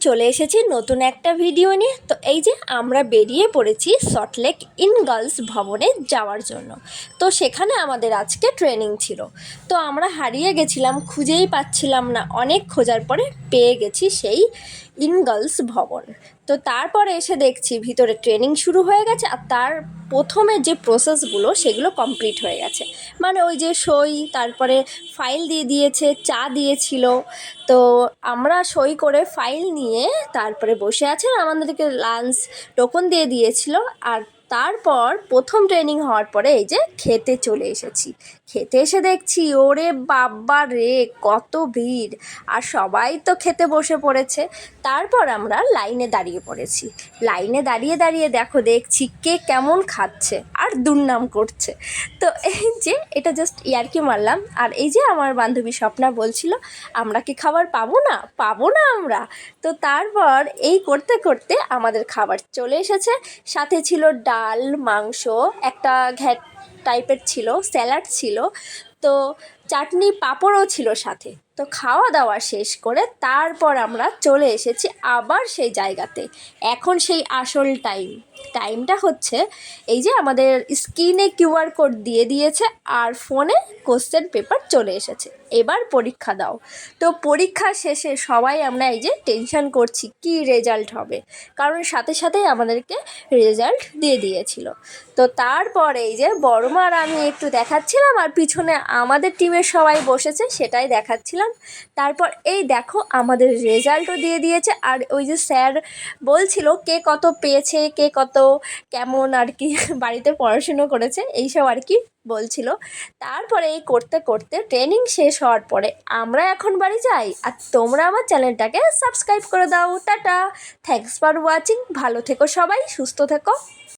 চলে এসেছি নতুন একটা ভিডিও নিয়ে। তো এই যে আমরা বেরিয়ে পড়েছি সল্টলেক ইন গার্লস ভবনে যাওয়ার জন্য। তো সেখানে আমাদের আজকে ট্রেনিং ছিল। তো আমরা হারিয়ে গেছিলাম, খুঁজেই পাচ্ছিলাম না। অনেক খোঁজার পরে পেয়ে গেছি সেই ইন গার্লস ভবন। তো তারপরে এসে দেখছি ভিতরে ট্রেনিং শুরু হয়ে গেছে, আর তার প্রথমে যে প্রসেসগুলো সেগুলো কমপ্লিট হয়ে গেছে। মানে ওই যে সই, তারপরে ফাইল দিয়ে দিয়েছে, চা দিয়েছিল। তো আমরা সই করে ফাইল নিয়ে তারপরে বসে আছেন, আমাদেরকে লাঞ্চ টোকন দিয়ে দিয়েছিল। আর তারপর প্রথম ট্রেনিং হওয়ার পরে এই যে খেতে চলে এসেছি। খেতে এসে দেখছি ওরে বাবা রে, কত ভিড়, আর সবাই তো খেতে বসে পড়েছে। তারপর আমরা লাইনে দাঁড়িয়ে পড়েছি। লাইনে দাঁড়িয়ে দাঁড়িয়ে দেখছি কে কেমন খাচ্ছে আর দুর্নাম করছে। তো এই যে এটা জাস্ট ইয়ার্কি মারলাম। আর এই যে আমার বান্ধবী স্বপ্না বলছিল আমরা কি খাবার পাবো না আমরা। তো তারপর এই করতে করতে আমাদের খাবার চলে এসেছে। সাথে ছিল ডাল, মাংস, একটা ঘ্যাট টাইপের ছিল, স্যালাড ছিল, তো চাটনি পাঁপড়ও ছিল সাথে। তো খাওয়া দাওয়া শেষ করে তারপর আমরা চলে এসেছি আবার সেই জায়গাতে। এখন সেই আসল টাইমটা হচ্ছে এই যে আমাদের স্ক্রিনে কিউআর কোড দিয়ে দিয়েছে, আর ফোনে কোশ্চেন পেপার চলে এসেছে। এবার পরীক্ষা দাও। তো পরীক্ষা শেষে সবাই আমরা এই যে টেনশন করছি কি রেজাল্ট হবে, কারণ সাথে সাথেই আমাদেরকে রেজাল্ট দিয়ে দিয়েছিল। তো তারপরে এই যে বড়মা আর আমি একটু দেখাচ্ছিলাম, আর পিছনে আমাদের টিমের সবাই বসেছে সেটাই দেখাচ্ছিলাম। তারপর এই দেখো আমাদের রেজাল্টও দিয়ে দিয়েছে। আর ওই যে স্যার বলছিল কে কত পেয়েছে, কে কত কেমন আর কি বাড়িতে পড়াশুনো করেছে, এইসব আর কি বলছিল। তারপরে এই করতে করতে ট্রেনিং শেষ হওয়ার পরে আমরা এখন বাড়ি যাই। আর তোমরা আমার চ্যানেলটাকে সাবস্ক্রাইব করে দাও। Tata, thanks for watching. ভালো থেকো সবাই, সুস্থ থেকো।